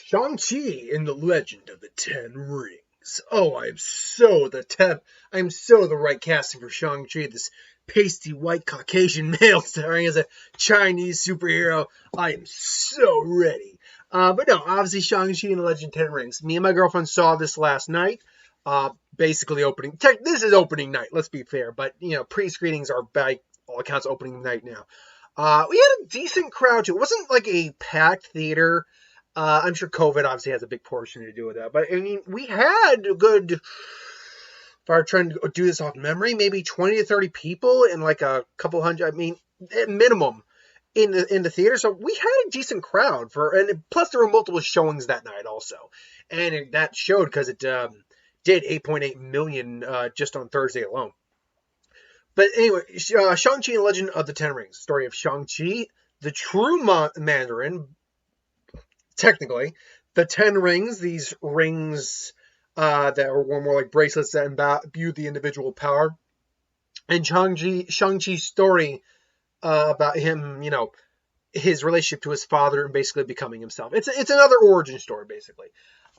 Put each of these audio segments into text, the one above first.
Shang Chi in the Legend of the Ten Rings. Oh, I'm so the right casting for Shang Chi. This pasty white Caucasian male starring as a Chinese superhero. I am so ready. But no, obviously Shang-Chi and the Legend of the Ten Rings. Me and my girlfriend saw this last night. Basically opening. This is opening night. Let's be fair, but pre-screenings are by all accounts opening night now. We had a decent crowd too. It wasn't like a packed theater. I'm sure COVID obviously has a big portion to do with that. But I mean, we had a good, if I were trying to do this off memory, maybe 20 to 30 people and like a couple hundred, I mean, at minimum in the theater. So we had a decent crowd and plus there were multiple showings that night also. And that showed because it did 8.8 million just on Thursday alone. But anyway, Shang-Chi and Legend of the Ten Rings. Story of Shang-Chi, the true Mandarin, technically, the Ten Rings, these rings that were more like bracelets that imbued the individual power, and Shang-Chi's story about him, his relationship to his father and basically becoming himself. It's another origin story, basically.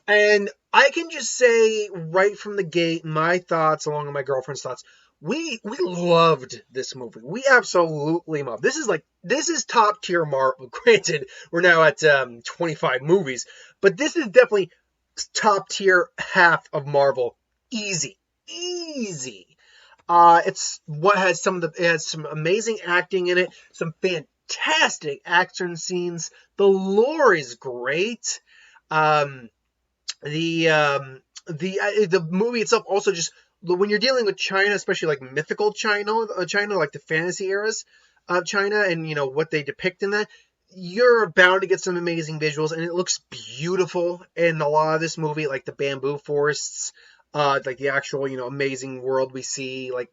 And I can just say right from the gate, my thoughts along with my girlfriend's thoughts, we loved this movie. We absolutely loved. This is top tier Marvel. Granted, we're now at 25 movies, but this is definitely top tier half of Marvel. Easy. It's what has it has some amazing acting in it, some fantastic action scenes. The lore is great. The movie itself also just, when you're dealing with China, especially like mythical China, like the fantasy eras of China and what they depict in that, you're bound to get some amazing visuals, and it looks beautiful in a lot of this movie, like the bamboo forests, like the actual amazing world we see, like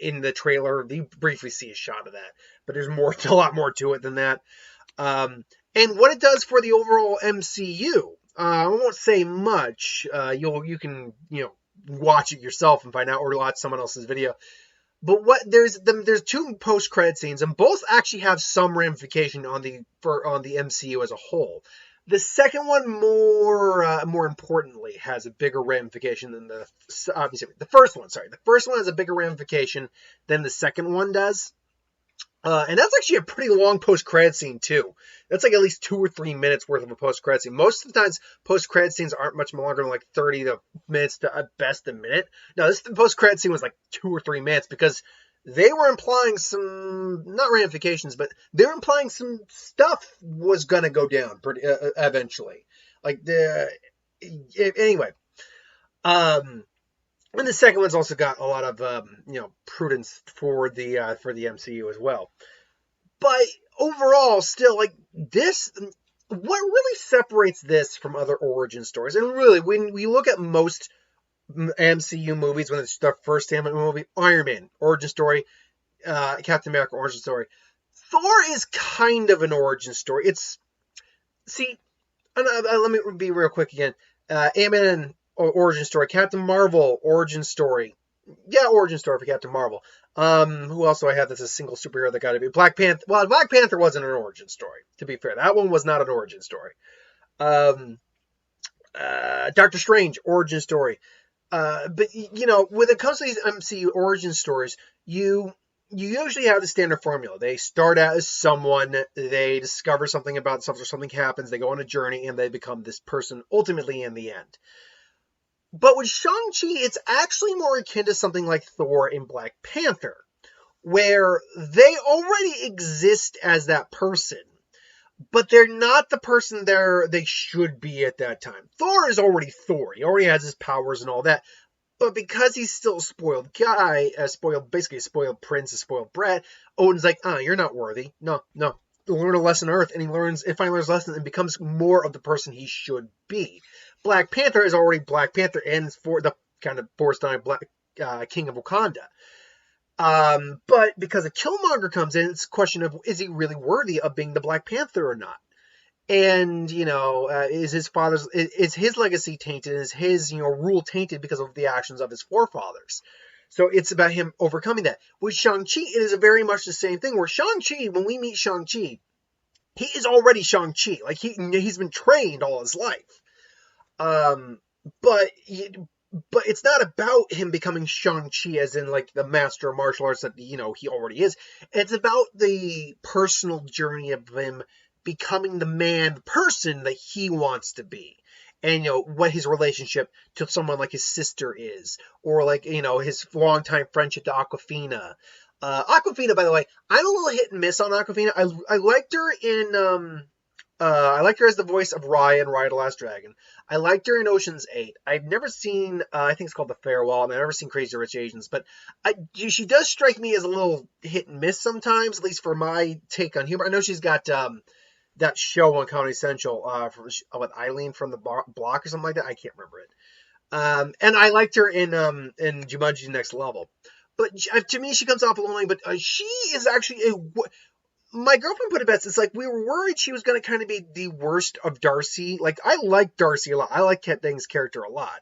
in the trailer. You briefly see a shot of that, but there's a lot more to it than that. And what it does for the overall MCU. I won't say much. You can watch it yourself and find out, or watch someone else's video. But there's two post-credit scenes, and both actually have some ramification on the MCU as a whole. The second one, more importantly, has a bigger ramification than the first one. Sorry, the first one has a bigger ramification than the second one does. And that's actually a pretty long post-credit scene, too. That's like at least 2 or 3 minutes worth of a post-credit scene. Most of the times, post-credit scenes aren't much longer than like 30 minutes to at best a minute. No, the post-credit scene was like 2 or 3 minutes because they were implying some, not ramifications, but they were implying some stuff was going to go down eventually. Anyway. And the second one's also got a lot of prudence for the MCU as well. But overall, still, like this, what really separates this from other origin stories, and really when we look at most MCU movies, when it's their first movie, Iron Man origin story, Captain America origin story, Thor is kind of an origin story. Let me be real quick again. Ant-Man origin story, Captain Marvel origin story. Yeah, origin story for Captain Marvel. Who else do I have that's a single superhero that got to be? Black Panther. Well, Black Panther wasn't an origin story, to be fair. That one was not an origin story. Doctor Strange, origin story. But, when it comes to these MCU origin stories, you usually have the standard formula. They start out as someone, they discover something about themselves, or something happens, they go on a journey, and they become this person ultimately in the end. But with Shang-Chi, it's actually more akin to something like Thor and Black Panther, where they already exist as that person, but they're not the person they should be at that time. Thor is already Thor. He already has his powers and all that. But because he's still a spoiled guy, basically a spoiled prince, a spoiled brat, Odin's like, you're not worthy. No. Learn a lesson on Earth, and he learns a lesson and becomes more of the person he should be. Black Panther is already Black Panther and for the kind of forced-on Black King of Wakanda. But because a Killmonger comes in, it's a question of, is he really worthy of being the Black Panther or not? And, is his legacy tainted? Is his, rule tainted because of the actions of his forefathers? So it's about him overcoming that. With Shang-Chi, it is very much the same thing, where Shang-Chi, when we meet Shang-Chi, he is already Shang-Chi. Like, he's been trained all his life. Um, but but it's not about him becoming Shang-Chi as in like the master of martial arts that he already is. It's about the personal journey of him becoming the man, the person that he wants to be. And what his relationship to someone like his sister is, or like his longtime friendship to Aquafina. Aquafina, by the way, I'm a little hit and miss on Aquafina. I liked her in I liked her as the voice of Raya in Raya the Last Dragon. I liked her in Ocean's 8. I've never seen, I think it's called The Farewell, and I've never seen Crazy Rich Asians, but she does strike me as a little hit and miss sometimes, at least for my take on humor. I know she's got that show on Comedy Central with Eileen from the Block or something like that. I can't remember it. And I liked her in Jumanji Next Level. But to me, she comes off lonely, but she is actually my girlfriend put it best. It's like we were worried she was going to kind of be the worst of Darcy. Like, I like Darcy a lot. I like Kat Dennings' character a lot.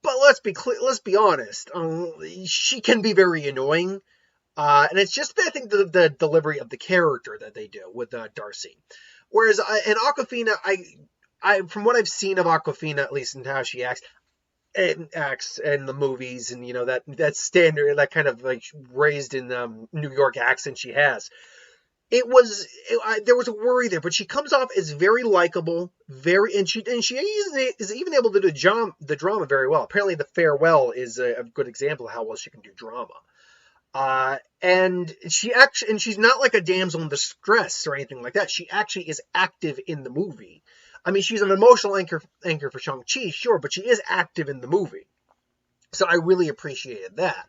But let's be honest. She can be very annoying. And it's just, I think, the delivery of the character that they do with Darcy. Whereas in Awkwafina, I from what I've seen of Awkwafina, at least in how she acts in the movies, and that standard, that kind of like raised in New York accent she has. There was a worry there, but she comes off as very likable, and she is even able to do the drama very well. Apparently, The Farewell is a good example of how well she can do drama. And she's not like a damsel in distress or anything like that. She actually is active in the movie. I mean, she's an emotional anchor for Shang-Chi, sure, but she is active in the movie. So I really appreciated that.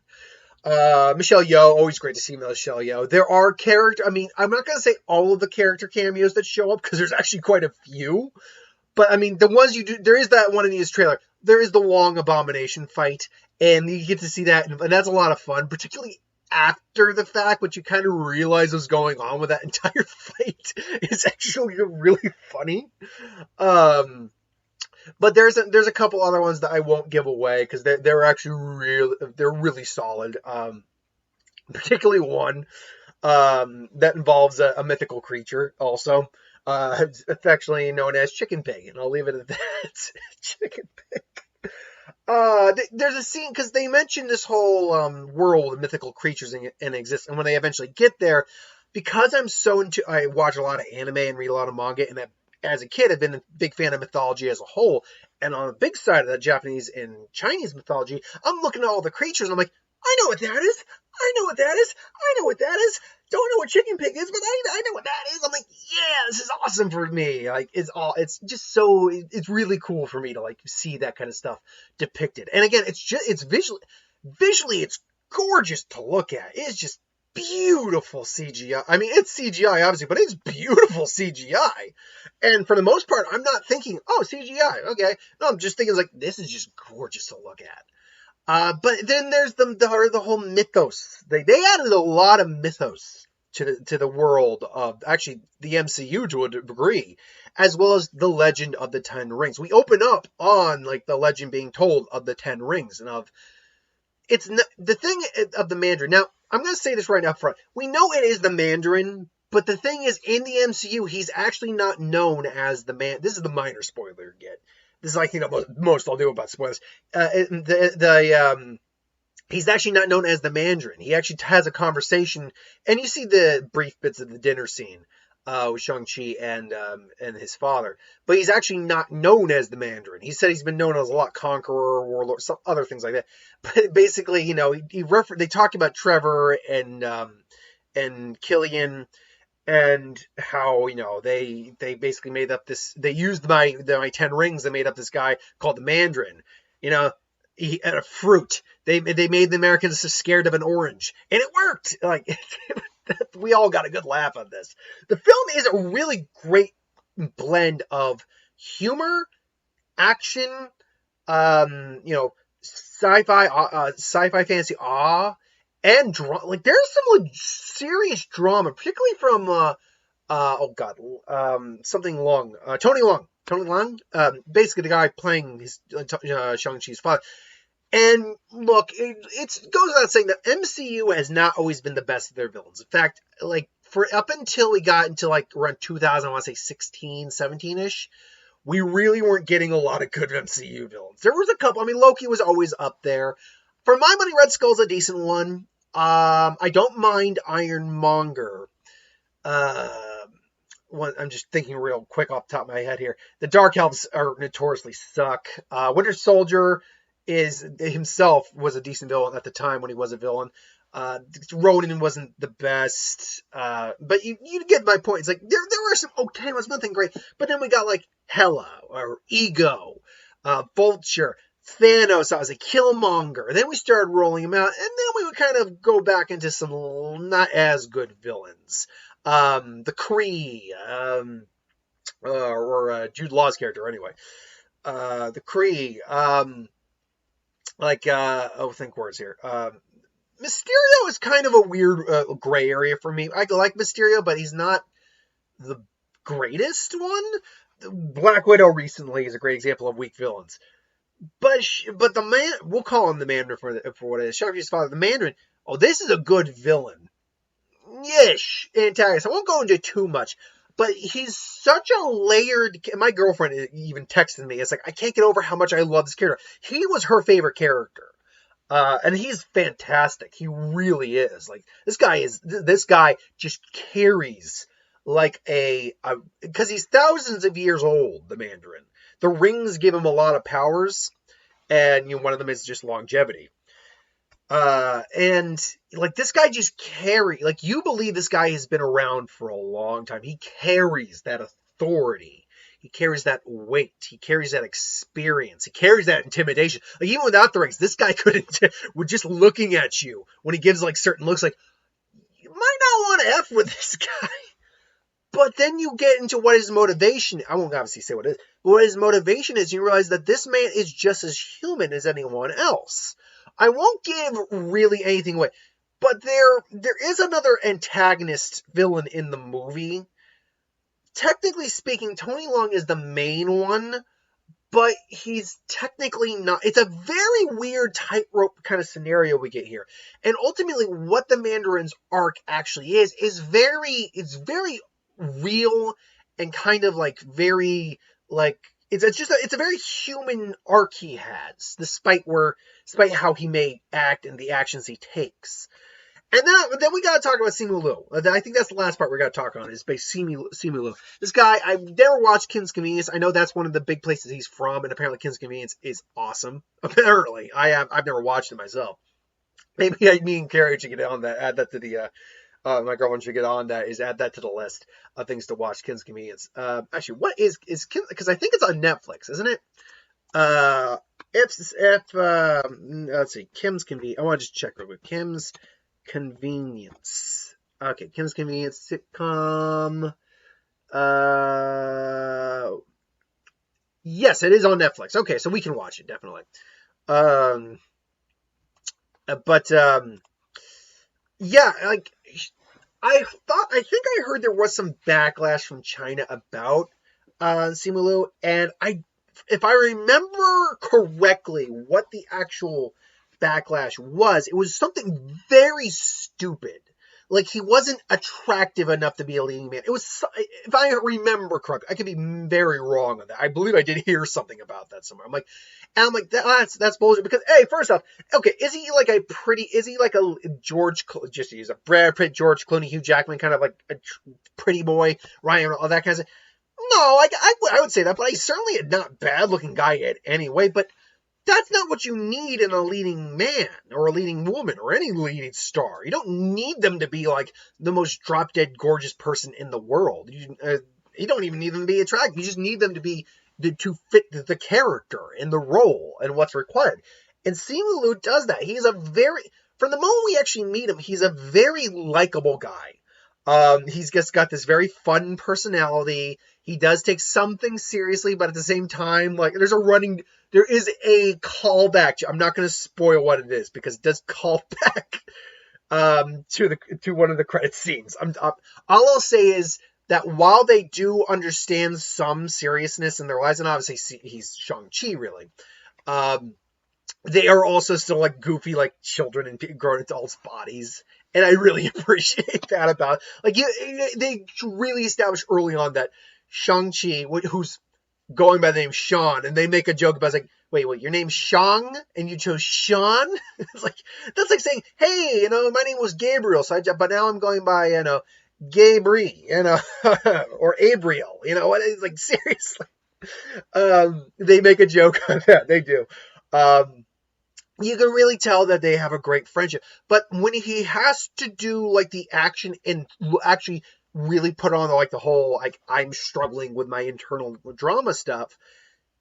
Michelle Yeoh, always great to see Michelle Yeoh. There are I'm not going to say all of the character cameos that show up, because there's actually quite a few. But, I mean, the ones you do, there is that one in this trailer. There is the Wong Abomination fight, and you get to see that, and that's a lot of fun, particularly after the fact, but you kind of realize what's going on with that entire fight. It's actually really funny. But there's a couple other ones that I won't give away because they're actually really solid. Particularly one that involves a mythical creature also, affectionately known as Chicken Pig, and I'll leave it at that. Chicken Pig. There's a scene because they mention this whole world of mythical creatures in existence, and when they eventually get there, because I watch a lot of anime and read a lot of manga, and as a kid, I've been a big fan of mythology as a whole. And on the big side of the Japanese and Chinese mythology, I'm looking at all the creatures, and I'm like, I know what that is. I know what that is. I know what that is. Don't know what Chicken Pig is, but I know what that is. I'm like, yeah, this is awesome for me. Like, it's just so, it's really cool for me to like see that kind of stuff depicted. And again, it's visually, it's gorgeous to look at. It's just beautiful CGI. I mean, it's CGI, obviously, but it's beautiful CGI. And for the most part, I'm not thinking, oh, CGI, okay. No, I'm just thinking, like, this is just gorgeous to look at. But then there's the whole mythos. They added a lot of mythos to the world of, actually, the MCU to a degree, as well as the legend of the Ten Rings. We open up on, like, the legend being told of the Ten Rings, and the thing of the Mandarin. Now, I'm going to say this right up front. We know it is the Mandarin, but the thing is, in the MCU, he's actually not known as the man. This is the minor spoiler you get. This is like, most I'll do about spoilers. He's actually not known as the Mandarin. He actually has a conversation, and you see the brief bits of the dinner scene with Shang-Chi and his father. But he's actually not known as the Mandarin. He said he's been known as a lot, Conqueror, Warlord, some other things like that. But basically, they talk about Trevor and Killian, and how, they basically made up this, they used my 10 rings and made up this guy called the Mandarin. He had a fruit. They made the Americans so scared of an orange, and it worked. Like, we all got a good laugh on this. The film is a really great blend of humor, action, sci-fi fantasy awe, and drama. Like, there's some serious drama, particularly from something Long, Tony Long, basically the guy playing his Shang-Chi's father. And look, it goes without saying that MCU has not always been the best of their villains. In fact, like, for up until we got into like around 2000, I want to say 16, 17-ish, we really weren't getting a lot of good MCU villains. There was a couple. I mean, Loki was always up there. For my money, Red Skull's a decent one. I don't mind Ironmonger. I'm just thinking real quick off the top of my head here. The Dark Elves are notoriously suck. Winter Soldier himself was a decent villain at the time when he was a villain. Ronan wasn't the best, but you get my point. It's like there were some okay ones, nothing great, but then we got like Hela or Ego, Vulture, Thanos. I was a Killmonger. Then we started rolling them out, and then we would kind of go back into some not as good villains. The Kree, or Jude Law's character anyway. The Kree, think words here. Mysterio is kind of a weird gray area for me. I like Mysterio, but he's not the greatest one. Black Widow recently is a great example of weak villains. But the man, we'll call him the Mandarin for what it is. Shang-Chi's father, the Mandarin. Oh, this is a good villain. Ish, antagonist. I won't go into too much, but he's such a layered. My girlfriend even texted me. It's like, I can't get over how much I love this character. He was her favorite character. And he's fantastic. He really is. Like, this guy just carries like because he's thousands of years old, the Mandarin. The rings give him a lot of powers, and one of them is just longevity. And like this guy just you believe this guy has been around for a long time. He carries that authority. He carries that weight. He carries that experience. He carries that intimidation. Like, even without the rings, this guy with just looking at you when he gives like certain looks, like, you might not want to F with this guy. But then you get into what his motivation. I won't obviously say what it is, but what his motivation is. You realize that this man is just as human as anyone else. I won't give really anything away, but there is another antagonist villain in the movie. Technically speaking, Tony Leung is the main one, but he's technically not. It's a very weird tightrope kind of scenario we get here. And ultimately, what the Mandarin's arc actually is very real and kind of like very like it's a very human arc he has, despite how he may act and the actions he takes. And then we gotta talk about Simu Liu. I think that's the last part we gotta talk on, is Simu Liu. This guy, I've never watched Kim's Convenience. I know that's one of the big places he's from, and apparently Kim's Convenience is awesome. Apparently, I've never watched it myself. Maybe me and Carrie should get on that. Add that to the. My girlfriend should get on that. Add that to the list of things to watch. Kim's Convenience. Actually, what is Kim? Because I think it's on Netflix, isn't it? Let's see, Kim's Convenience. I want to just check real quick. Kim's Convenience. Okay, Kim's Convenience sitcom. Yes, it is on Netflix. Okay, so we can watch it, definitely. Yeah, like, I think I heard there was some backlash from China about Simu Liu, and if I remember correctly, what the actual backlash was, it was something very stupid. Like, he wasn't attractive enough to be a leading man. It was, if I remember correctly, I could be very wrong on that. I believe I did hear something about that somewhere. I'm like, that's bullshit. Because, hey, first off, okay, is he like a just to use a Brad Pitt, George Clooney, Hugh Jackman, kind of like a pretty boy, Ryan, all that kind of stuff? No, I would say that, but he's certainly a not bad looking guy anyway, but that's not what you need in a leading man or a leading woman or any leading star. You don't need them to be like the most drop-dead gorgeous person in the world. You don't even need them to be attractive. You just need them to be to fit the character and the role and what's required. And Simu Liu does that. From the moment we actually meet him, he's a very likable guy. He's just got this very fun personality. He does take something seriously, but at the same time, like, there is a callback. I'm not going to spoil what it is because it does call back to one of the credit scenes. All I'll say is that while they do understand some seriousness in their lives, and obviously he's Shang Chi, really, they are also still like goofy, like children in grown adults' bodies. And I really appreciate that about, like, they really established early on that Shang-Chi, who's going by the name Sean, and they make a joke about, it's like, wait, your name's Shang and you chose Sean? It's like, that's like saying, hey, my name was Gabriel, but now I'm going by, Gabri, or Abriel, what is, like, seriously. They make a joke on that. They do. You can really tell that they have a great friendship. But when he has to do, like, the action and actually really put on, like, the whole, like, I'm struggling with my internal drama stuff,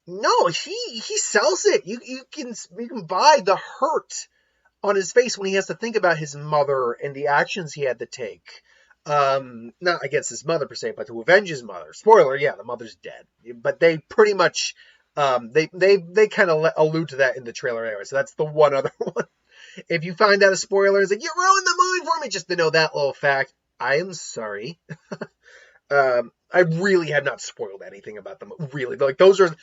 no, he sells it. You can buy the hurt on his face when he has to think about his mother and the actions he had to take. Not against his mother per se, but to avenge his mother. Spoiler, yeah, the mother's dead. But they pretty much, they kind of allude to that in the trailer anyway. So that's the one other one. If you find that a spoiler, it's like, you ruined the movie for me, just to know that little fact. I am sorry. I really have not spoiled anything about them. Really, like, those are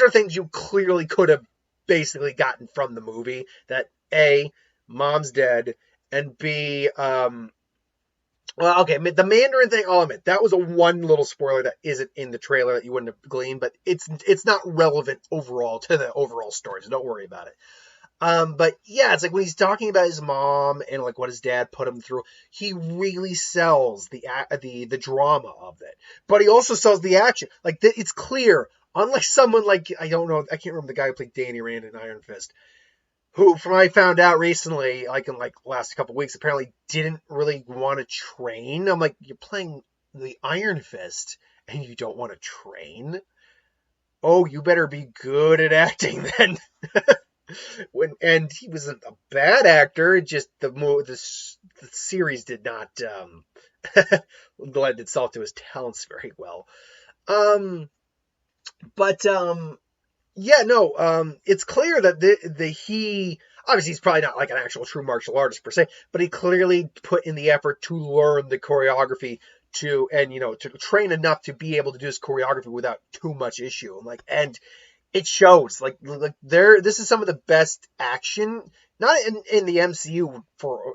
things you clearly could have basically gotten from the movie. That A, mom's dead, and B, well, okay, the Mandarin thing, I'll admit, that was a one little spoiler that isn't in the trailer that you wouldn't have gleaned, but it's not relevant overall to the overall story, so don't worry about it. But yeah, it's like when he's talking about his mom and, like, what his dad put him through, he really sells the drama of it. But he also sells the action. Like, it's clear, unlike someone like, I don't know, I can't remember the guy who played Danny Rand in Iron Fist, who, from what I found out recently, like in like last couple of weeks, apparently didn't really want to train. I'm like, you're playing the Iron Fist and you don't want to train? Oh, you better be good at acting then. And he wasn't a bad actor, just the series did not lend itself to his talents very well. Yeah, no, it's clear that he, obviously he's probably not like an actual true martial artist per se, but he clearly put in the effort to learn the choreography to train enough to be able to do his choreography without too much issue. And it shows, like this is some of the best action, not in the MCU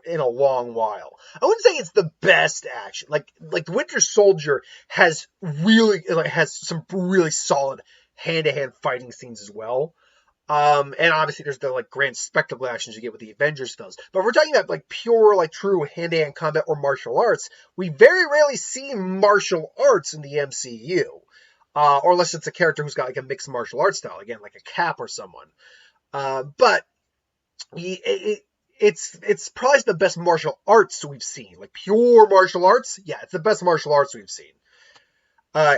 in a long while. I wouldn't say it's the best action. Like the Winter Soldier has some really solid hand-to-hand fighting scenes as well. And obviously there's the, like, grand spectacle actions you get with the Avengers films. But if we're talking about, like, pure, like, true hand-to-hand combat or martial arts, we very rarely see martial arts in the MCU. Or unless it's a character who's got, like, a mixed martial arts style, again, like a Cap or someone. But it's probably the best martial arts we've seen. Like, pure martial arts, yeah, it's the best martial arts we've seen.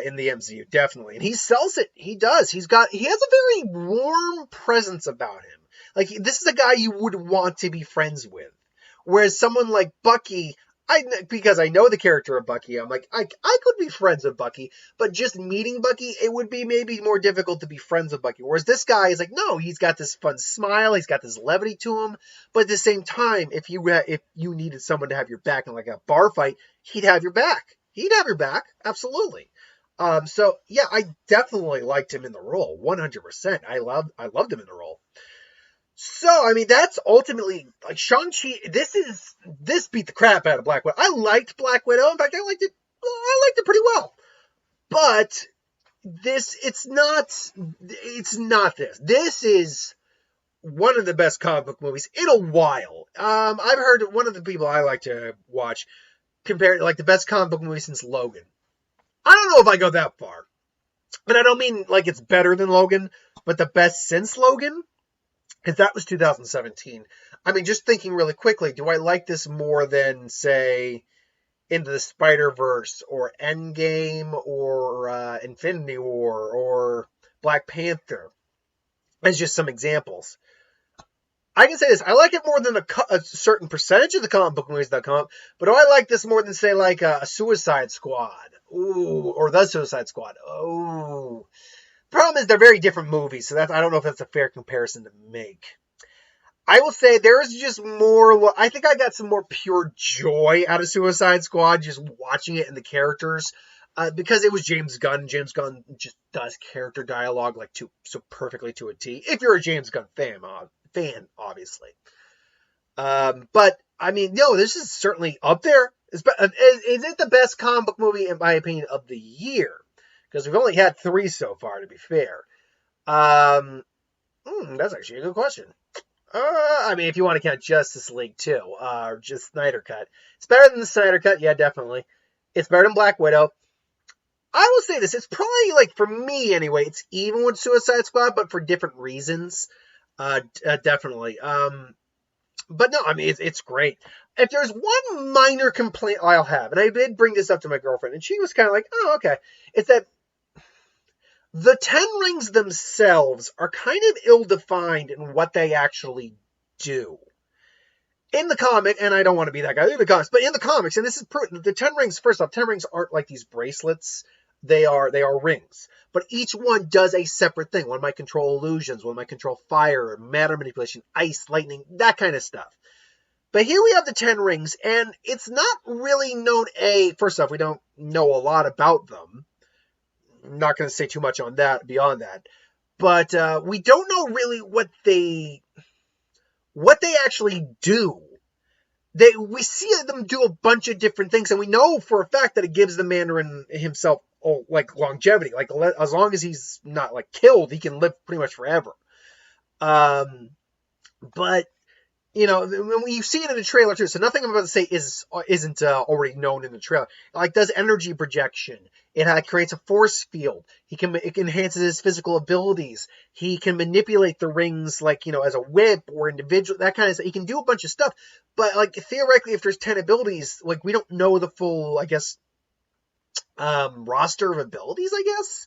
In the MCU, definitely. And he sells it. He does. He has a very warm presence about him. Like, this is a guy you would want to be friends with. Whereas someone like Bucky, because I know the character of Bucky, I'm like, I could be friends with Bucky, but just meeting Bucky, it would be maybe more difficult to be friends with Bucky. Whereas this guy is like, no, he's got this fun smile, he's got this levity to him, but at the same time, if you needed someone to have your back in, like, a bar fight, he'd have your back. He'd have your back, absolutely. So yeah, I definitely liked him in the role, 100%. I loved him in the role. So, I mean, that's ultimately, like, Shang-Chi, this beat the crap out of Black Widow. I liked Black Widow. In fact, I liked it pretty well. But it's not this. This is one of the best comic book movies in a while. I've heard one of the people I like to watch compare it, like, the best comic book movie since Logan. I don't know if I go that far. But I don't mean like it's better than Logan, but the best since Logan? Because that was 2017. I mean, just thinking really quickly, do I like this more than, say, Into the Spider-Verse or Endgame or Infinity War or Black Panther? As just some examples. I can say this, I like it more than a certain percentage of the comic book movies that come up, but do I like this more than, say, like a Suicide Squad? Ooh, or The Suicide Squad. Oh. Problem is, they're very different movies, so I don't know if that's a fair comparison to make. I will say there's just more, I think I got some more pure joy out of Suicide Squad, just watching it and the characters, because it was James Gunn. James Gunn just does character dialogue like so perfectly to a T. If you're a James Gunn fan, obviously. But I mean, no, this is certainly up there. Is it the best comic book movie, in my opinion, of the year? Because we've only had 3 so far, to be fair. That's actually a good question. I mean, if you want to count Justice League too, or just Snyder Cut, it's better than the Snyder Cut. Yeah, definitely. It's better than Black Widow. I will say this: it's probably like for me anyway. It's even with Suicide Squad, but for different reasons. Definitely. But no, I mean it's great. If there's one minor complaint I'll have, and I did bring this up to my girlfriend, and she was kind of like, "Oh, okay," it's that the 10 rings themselves are kind of ill-defined in what they actually do. In the comic, and I don't want to be that guy in the comics, but in the comics, and this is the 10 rings, first off, 10 rings aren't like these bracelets. They are rings. But each one does a separate thing. One might control illusions, one might control fire, matter manipulation, ice, lightning, that kind of stuff. But here we have the 10 rings, and it's not really known, first off, we don't know a lot about them. I'm not going to say too much on that, beyond that. But we don't know really what they actually do. We see them do a bunch of different things, and we know for a fact that it gives the Mandarin himself like longevity. Like as long as he's not like killed, he can live pretty much forever. But you know, when you see it in the trailer too, so nothing I'm about to say isn't already known in the trailer. It like does energy projection. It creates a force field. It enhances his physical abilities. He can manipulate the rings like, you know, as a whip or individual, that kind of stuff. He can do a bunch of stuff. But like theoretically, if there's 10 abilities, like we don't know the full, I guess, roster of abilities, I guess.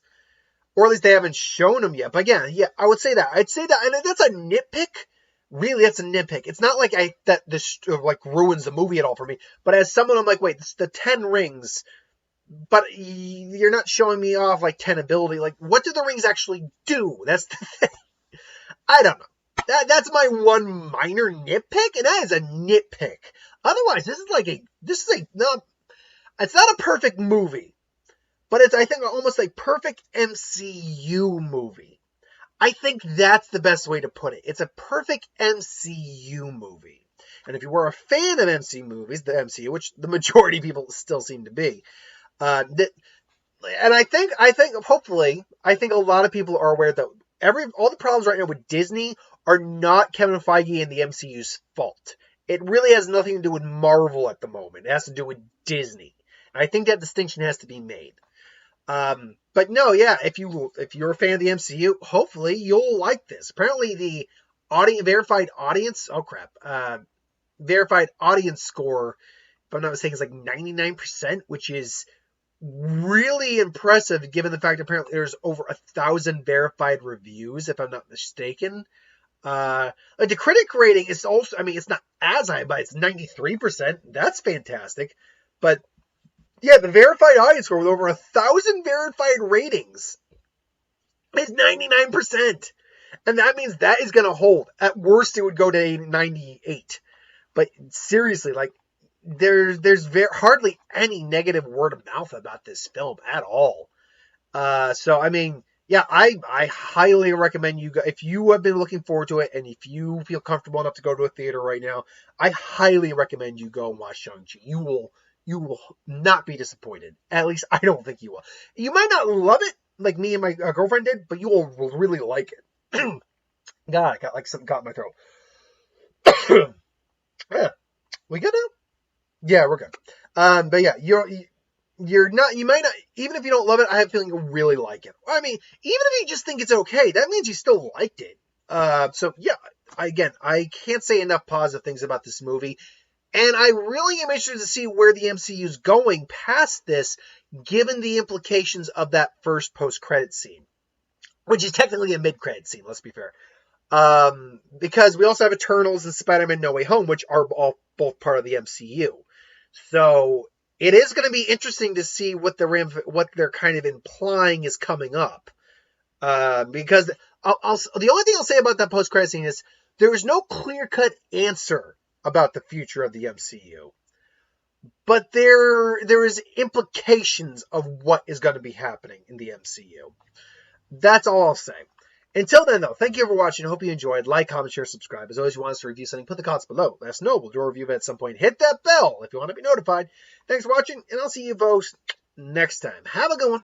Or at least they haven't shown them yet. But again, yeah, I would say that. I'd say that, and that's a nitpick. Really, that's a nitpick. It's not like that this like ruins the movie at all for me. But as someone, I'm like, wait, it's the 10 rings, but you're not showing me off like 10 ability. Like, what do the rings actually do? That's the thing. I don't know. That's my one minor nitpick, and that is a nitpick. Otherwise, it's not a perfect movie, but it's, I think, almost a perfect MCU movie. I think that's the best way to put it. It's a perfect MCU movie. And if you were a fan of MCU movies, the MCU, which the majority of people still seem to be, and I think hopefully, I think a lot of people are aware that all the problems right now with Disney are not Kevin Feige and the MCU's fault. It really has nothing to do with Marvel at the moment. It has to do with Disney. And I think that distinction has to be made. But no, yeah, if you're a fan of the MCU, hopefully you'll like this. Apparently the verified audience score, if I'm not mistaken, is like 99%, which is really impressive given the fact apparently there's over 1,000 verified reviews, if I'm not mistaken. Like the critic rating is also, I mean, it's not as high, but it's 93%. That's fantastic. But yeah, the verified audience score with over 1,000 verified ratings is 99%. And that means that is going to hold. At worst, it would go to 98. But seriously, like, there's hardly any negative word of mouth about this film at all. So, I mean, yeah, I highly recommend you guys, if you have been looking forward to it, and if you feel comfortable enough to go to a theater right now, I highly recommend you go and watch Shang-Chi. You will not be disappointed. At least I don't think you will. You might not love it like me and my girlfriend did, but you will really like it. God, I got like something caught in my throat. Yeah, we good now? Yeah, we're good. But yeah, you might not, even if you don't love it, I have a feeling you'll really like it. I mean, even if you just think it's okay, that means you still liked it. So yeah, again, I can't say enough positive things about this movie. And I really am interested to see where the MCU is going past this, given the implications of that first post-credit scene, which is technically a mid-credit scene, let's be fair. Because we also have Eternals and Spider-Man No Way Home, which are both part of the MCU. So it is going to be interesting to see what they're kind of implying is coming up. Because the only thing I'll say about that post-credit scene is there is no clear-cut answer about the future of the MCU. But there is implications of what is going to be happening in the MCU. That's all I'll say. Until then, though, thank you for watching. I hope you enjoyed. Like, comment, share, subscribe. As always, you want us to review something, put the comments below. Let us know. We'll do a review of it at some point. Hit that bell if you want to be notified. Thanks for watching, and I'll see you folks next time. Have a good one.